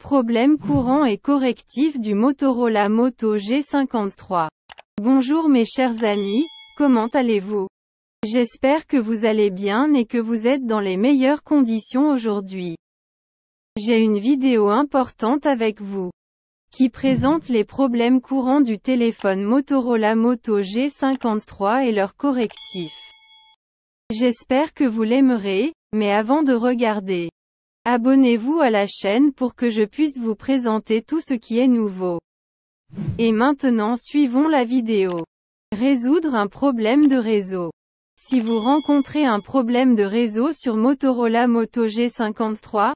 Problème courant et correctif du Motorola Moto G53. Bonjour mes chers amis, comment allez-vous? J'espère que vous allez bien et que vous êtes dans les meilleures conditions aujourd'hui. J'ai une vidéo importante avec vous, qui présente les problèmes courants du téléphone Motorola Moto G53 et leurs correctifs. J'espère que vous l'aimerez, mais avant de regarder, abonnez-vous à la chaîne pour que je puisse vous présenter tout ce qui est nouveau. Et maintenant suivons la vidéo. Résoudre un problème de réseau. Si vous rencontrez un problème de réseau sur Motorola Moto G53,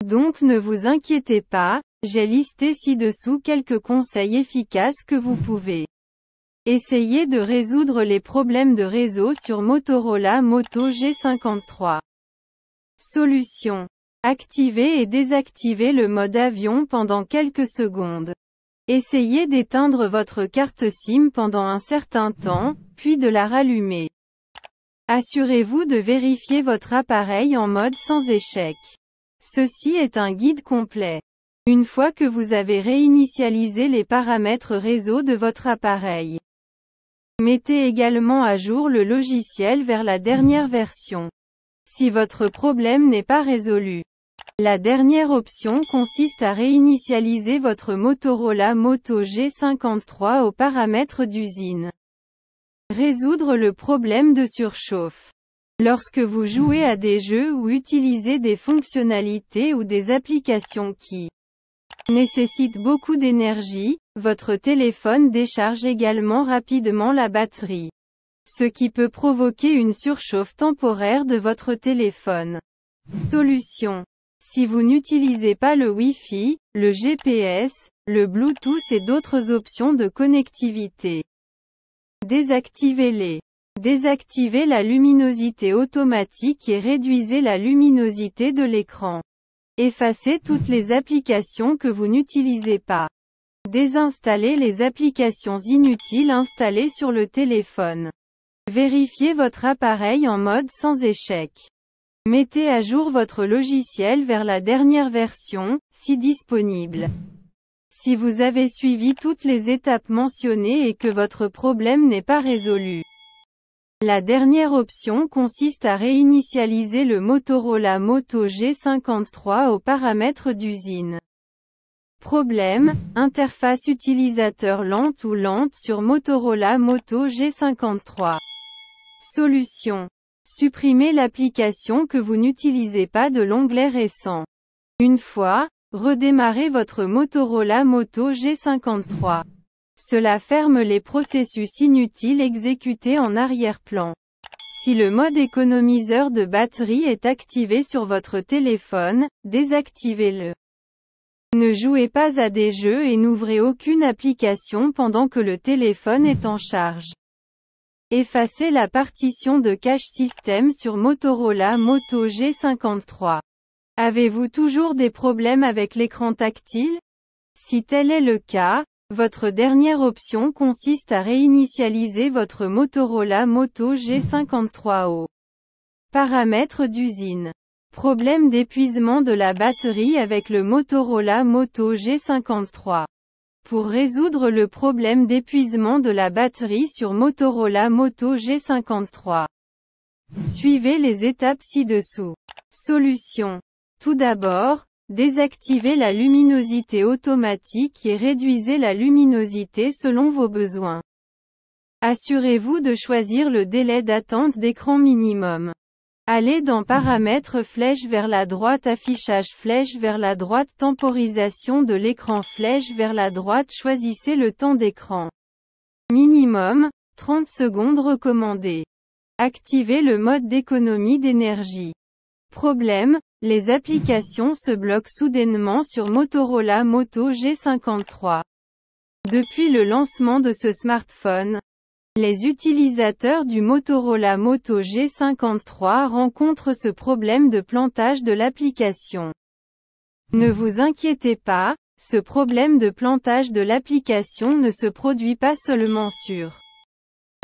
donc ne vous inquiétez pas, j'ai listé ci-dessous quelques conseils efficaces que vous pouvez essayer de résoudre les problèmes de réseau sur Motorola Moto G53. Solution. Activez et désactivez le mode avion pendant quelques secondes. Essayez d'éteindre votre carte SIM pendant un certain temps, puis de la rallumer. Assurez-vous de vérifier votre appareil en mode sans échec. Ceci est un guide complet. Une fois que vous avez réinitialisé les paramètres réseau de votre appareil, mettez également à jour le logiciel vers la dernière version. Si votre problème n'est pas résolu, la dernière option consiste à réinitialiser votre Motorola Moto G53 aux paramètres d'usine. Résoudre le problème de surchauffe. Lorsque vous jouez à des jeux ou utilisez des fonctionnalités ou des applications qui nécessitent beaucoup d'énergie, votre téléphone décharge également rapidement la batterie, ce qui peut provoquer une surchauffe temporaire de votre téléphone. Solution. Si vous n'utilisez pas le Wi-Fi, le GPS, le Bluetooth et d'autres options de connectivité, désactivez-les. Désactivez la luminosité automatique et réduisez la luminosité de l'écran. Effacez toutes les applications que vous n'utilisez pas. Désinstallez les applications inutiles installées sur le téléphone. Vérifiez votre appareil en mode sans échec. Mettez à jour votre logiciel vers la dernière version, si disponible. Si vous avez suivi toutes les étapes mentionnées et que votre problème n'est pas résolu, la dernière option consiste à réinitialiser le Motorola Moto G53 aux paramètres d'usine. Problème, interface utilisateur lente ou lente sur Motorola Moto G53. Solution. Supprimez l'application que vous n'utilisez pas de l'onglet récent. Une fois, redémarrez votre Motorola Moto G53. Cela ferme les processus inutiles exécutés en arrière-plan. Si le mode économiseur de batterie est activé sur votre téléphone, désactivez-le. Ne jouez pas à des jeux et n'ouvrez aucune application pendant que le téléphone est en charge. Effacez la partition de cache système sur Motorola Moto G53. Avez-vous toujours des problèmes avec l'écran tactile? Si tel est le cas, votre dernière option consiste à réinitialiser votre Motorola Moto G53 aux paramètres d'usine. Problème d'épuisement de la batterie avec le Motorola Moto G53. Pour résoudre le problème d'épuisement de la batterie sur Motorola Moto G53, suivez les étapes ci-dessous. Solution. Tout d'abord, désactivez la luminosité automatique et réduisez la luminosité selon vos besoins. Assurez-vous de choisir le délai d'attente d'écran minimum. Allez dans Paramètres flèche vers la droite Affichage flèche vers la droite Temporisation de l'écran flèche vers la droite Choisissez le temps d'écran. Minimum, 30 secondes recommandé. Activez le mode d'économie d'énergie. Problème, les applications se bloquent soudainement sur Motorola Moto G53. Depuis le lancement de ce smartphone, les utilisateurs du Motorola Moto G53 rencontrent ce problème de plantage de l'application. Ne vous inquiétez pas, ce problème de plantage de l'application ne se produit pas seulement sur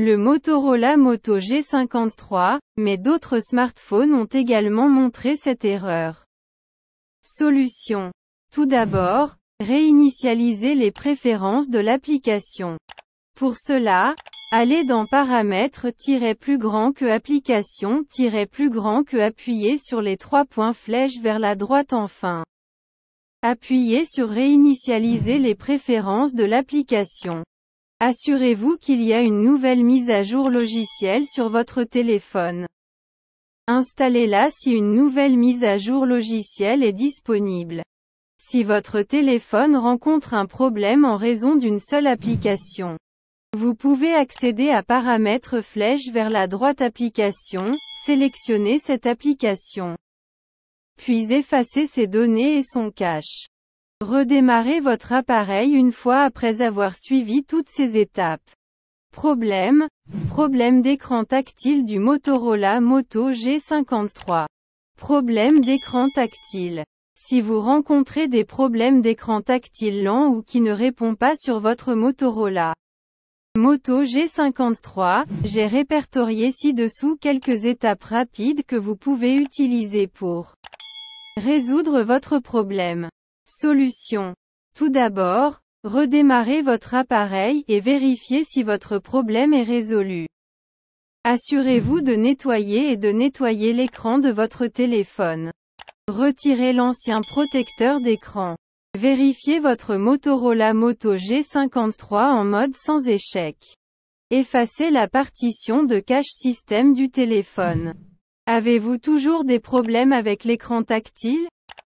le Motorola Moto G53, mais d'autres smartphones ont également montré cette erreur. Solution. Tout d'abord, réinitialisez les préférences de l'application. Pour cela, allez dans Paramètres plus grand que Application plus grand que appuyez sur les 3 points flèches vers la droite enfin. Appuyez sur Réinitialiser les préférences de l'application. Assurez-vous qu'il y a une nouvelle mise à jour logicielle sur votre téléphone. Installez-la si une nouvelle mise à jour logicielle est disponible. Si votre téléphone rencontre un problème en raison d'une seule application, vous pouvez accéder à Paramètres flèche vers la droite Application, sélectionnez cette application. Puis effacez ses données et son cache. Redémarrez votre appareil une fois après avoir suivi toutes ces étapes. Problème d'écran tactile du Motorola Moto G53. Problème d'écran tactile. Si vous rencontrez des problèmes d'écran tactile lent ou qui ne répond pas sur votre Motorola Moto G53, j'ai répertorié ci-dessous quelques étapes rapides que vous pouvez utiliser pour résoudre votre problème. Solution. Tout d'abord, redémarrez votre appareil et vérifiez si votre problème est résolu. Assurez-vous de nettoyer l'écran de votre téléphone. Retirez l'ancien protecteur d'écran. Vérifiez votre Motorola Moto G53 en mode sans échec. Effacez la partition de cache système du téléphone. Avez-vous toujours des problèmes avec l'écran tactile?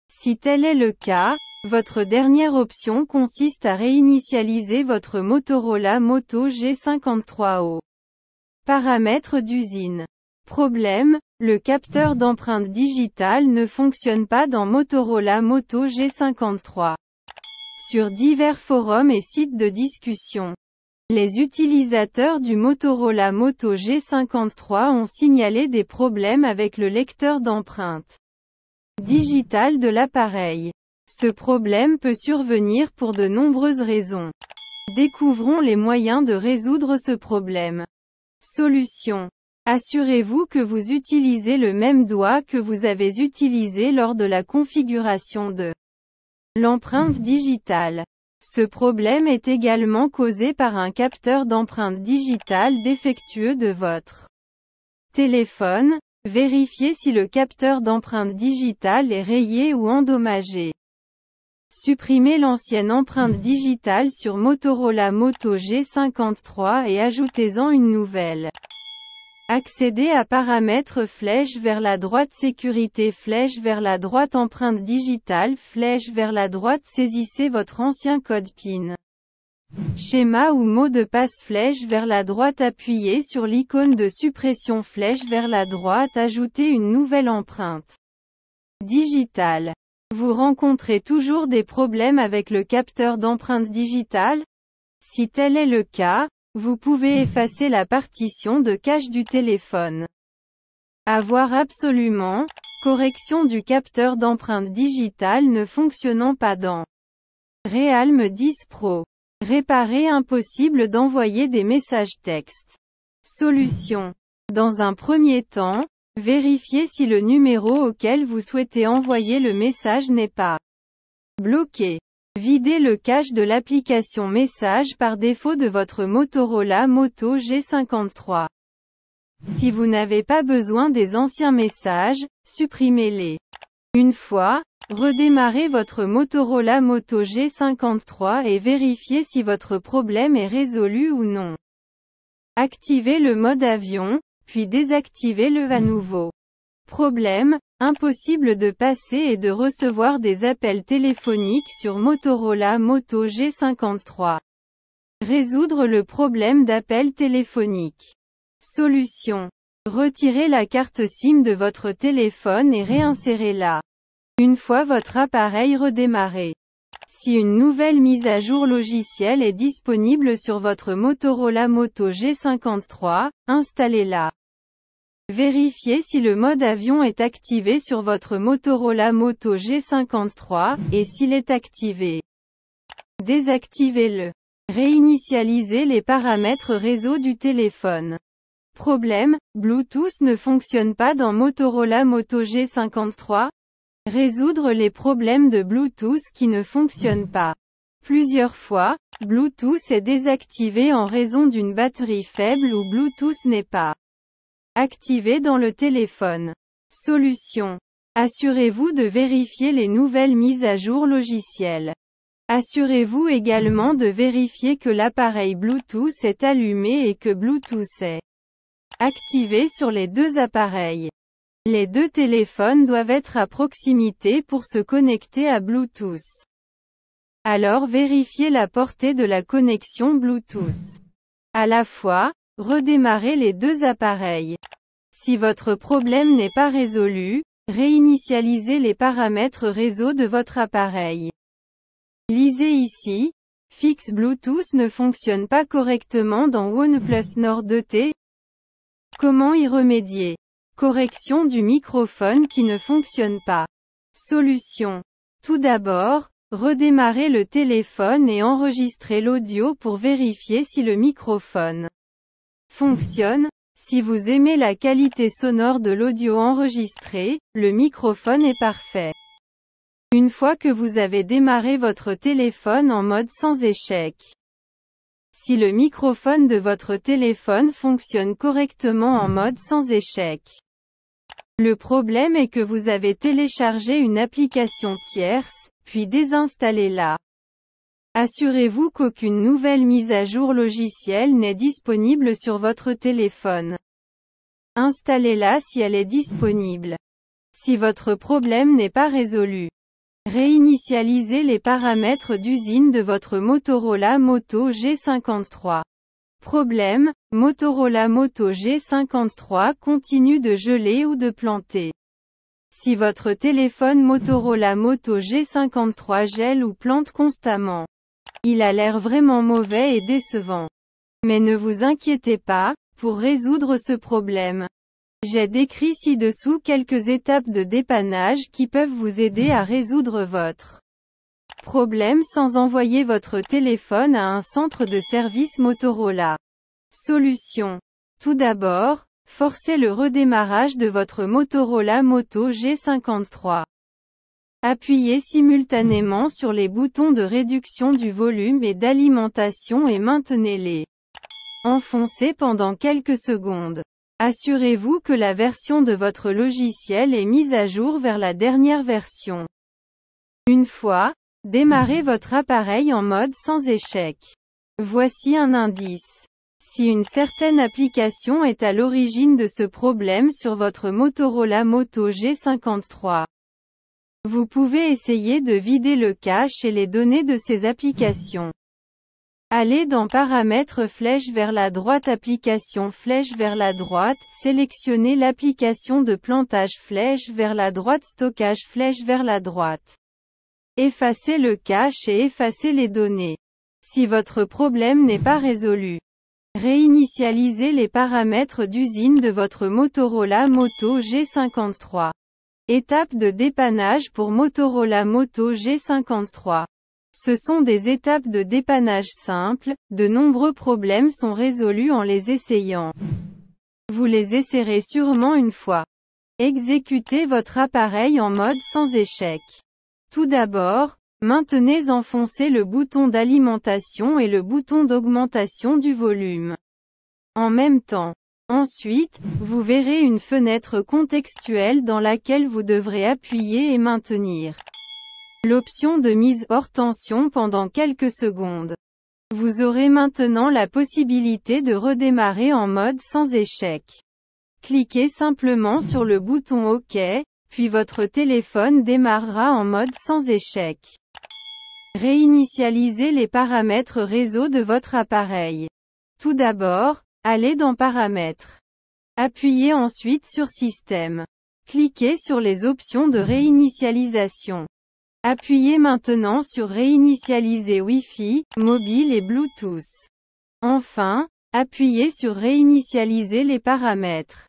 Si tel est le cas, votre dernière option consiste à réinitialiser votre Motorola Moto G53 Paramètres d'usine. Problème, le capteur d'empreinte digitale ne fonctionne pas dans Motorola Moto G53. Sur divers forums et sites de discussion, les utilisateurs du Motorola Moto G53 ont signalé des problèmes avec le lecteur d'empreinte digitale de l'appareil. Ce problème peut survenir pour de nombreuses raisons. Découvrons les moyens de résoudre ce problème. Solution. Assurez-vous que vous utilisez le même doigt que vous avez utilisé lors de la configuration de l'empreinte digitale. Ce problème est également causé par un capteur d'empreinte digitale défectueux de votre téléphone. Vérifiez si le capteur d'empreinte digitale est rayé ou endommagé. Supprimez l'ancienne empreinte digitale sur Motorola Moto G53 et ajoutez-en une nouvelle. Accédez à Paramètres flèche vers la droite Sécurité flèche vers la droite Empreinte digitale flèche vers la droite Saisissez votre ancien code PIN. Schéma ou mot de passe flèche vers la droite Appuyez sur l'icône de suppression flèche vers la droite Ajoutez une nouvelle empreinte digitale. Vous rencontrez toujours des problèmes avec le capteur d'empreinte digitale? Si tel est le cas, vous pouvez effacer la partition de cache du téléphone. À voir absolument, correction du capteur d'empreinte digitale ne fonctionnant pas dans Realme 10 Pro. Réparer impossible d'envoyer des messages textes. Solution. Dans un premier temps, vérifiez si le numéro auquel vous souhaitez envoyer le message n'est pas bloqué. Videz le cache de l'application Messages par défaut de votre Motorola Moto G53. Si vous n'avez pas besoin des anciens messages, supprimez-les. Une fois, redémarrez votre Motorola Moto G53 et vérifiez si votre problème est résolu ou non. Activez le mode avion, puis désactivez-le à nouveau. Problème, impossible de passer et de recevoir des appels téléphoniques sur Motorola Moto G53. Résoudre le problème d'appel téléphonique. Solution. Retirez la carte SIM de votre téléphone et réinsérez-la. Une fois votre appareil redémarré. Si une nouvelle mise à jour logicielle est disponible sur votre Motorola Moto G53, installez-la. Vérifiez si le mode avion est activé sur votre Motorola Moto G53, et s'il est activé, désactivez-le. Réinitialisez les paramètres réseau du téléphone. Problème, Bluetooth ne fonctionne pas dans Motorola Moto G53. Résoudre les problèmes de Bluetooth qui ne fonctionnent pas. Plusieurs fois, Bluetooth est désactivé en raison d'une batterie faible ou Bluetooth n'est pas activé dans le téléphone. Solution. Assurez-vous de vérifier les nouvelles mises à jour logicielles. Assurez-vous également de vérifier que l'appareil Bluetooth est allumé et que Bluetooth est activé sur les deux appareils. Les deux téléphones doivent être à proximité pour se connecter à Bluetooth. Alors vérifiez la portée de la connexion Bluetooth. À la fois, redémarrez les deux appareils. Si votre problème n'est pas résolu, réinitialisez les paramètres réseau de votre appareil. Lisez ici. Fixe Bluetooth ne fonctionne pas correctement dans OnePlus Nord 2T. Comment y remédier? Correction du microphone qui ne fonctionne pas. Solution. Tout d'abord, redémarrez le téléphone et enregistrez l'audio pour vérifier si le microphone fonctionne. Si vous aimez la qualité sonore de l'audio enregistré, le microphone est parfait. Une fois que vous avez démarré votre téléphone en mode sans échec. Si le microphone de votre téléphone fonctionne correctement en mode sans échec. Le problème est que vous avez téléchargé une application tierce, puis désinstallez-la. Assurez-vous qu'aucune nouvelle mise à jour logicielle n'est disponible sur votre téléphone. Installez-la si elle est disponible. Si votre problème n'est pas résolu. Réinitialisez les paramètres d'usine de votre Motorola Moto G53. Problème, Motorola Moto G53 continue de geler ou de planter. Si votre téléphone Motorola Moto G53 gèle ou plante constamment, il a l'air vraiment mauvais et décevant. Mais ne vous inquiétez pas, pour résoudre ce problème. J'ai décrit ci-dessous quelques étapes de dépannage qui peuvent vous aider à résoudre votre problème sans envoyer votre téléphone à un centre de service Motorola. Solution. Tout d'abord, forcez le redémarrage de votre Motorola Moto G53. Appuyez simultanément sur les boutons de réduction du volume et d'alimentation et maintenez-les enfoncés pendant quelques secondes. Assurez-vous que la version de votre logiciel est mise à jour vers la dernière version. Une fois, démarrez votre appareil en mode sans échec. Voici un indice. Si une certaine application est à l'origine de ce problème sur votre Motorola Moto G53, vous pouvez essayer de vider le cache et les données de ces applications. Allez dans Paramètres flèche vers la droite Applications flèche vers la droite, sélectionnez l'application de plantage flèche vers la droite Stockage flèche vers la droite. Effacez le cache et effacez les données. Si votre problème n'est pas résolu, réinitialisez les paramètres d'usine de votre Motorola Moto G53. Étape de dépannage pour Motorola Moto G53. Ce sont des étapes de dépannage simples, de nombreux problèmes sont résolus en les essayant. Vous les essaierez sûrement une fois. Exécutez votre appareil en mode sans échec. Tout d'abord, maintenez enfoncé le bouton d'alimentation et le bouton d'augmentation du volume. En même temps. Ensuite, vous verrez une fenêtre contextuelle dans laquelle vous devrez appuyer et maintenir l'option de mise hors tension pendant quelques secondes. Vous aurez maintenant la possibilité de redémarrer en mode sans échec. Cliquez simplement sur le bouton OK, puis votre téléphone démarrera en mode sans échec. Réinitialisez les paramètres réseau de votre appareil. Tout d'abord, allez dans Paramètres. Appuyez ensuite sur Système. Cliquez sur les options de réinitialisation. Appuyez maintenant sur Réinitialiser Wi-Fi, mobile et Bluetooth. Enfin, appuyez sur Réinitialiser les paramètres.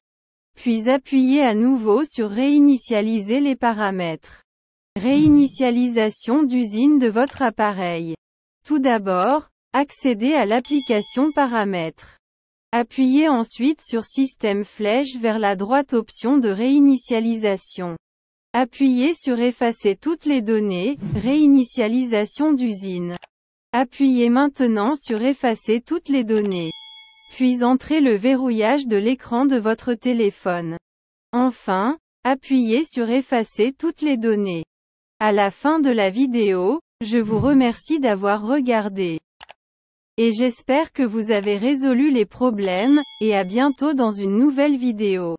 Puis appuyez à nouveau sur Réinitialiser les paramètres. Réinitialisation d'usine de votre appareil. Tout d'abord, accédez à l'application Paramètres. Appuyez ensuite sur Système flèche vers la droite option de réinitialisation. Appuyez sur Effacer toutes les données, réinitialisation d'usine. Appuyez maintenant sur Effacer toutes les données. Puis entrez le verrouillage de l'écran de votre téléphone. Enfin, appuyez sur Effacer toutes les données. À la fin de la vidéo, je vous remercie d'avoir regardé. Et j'espère que vous avez résolu les problèmes, et à bientôt dans une nouvelle vidéo.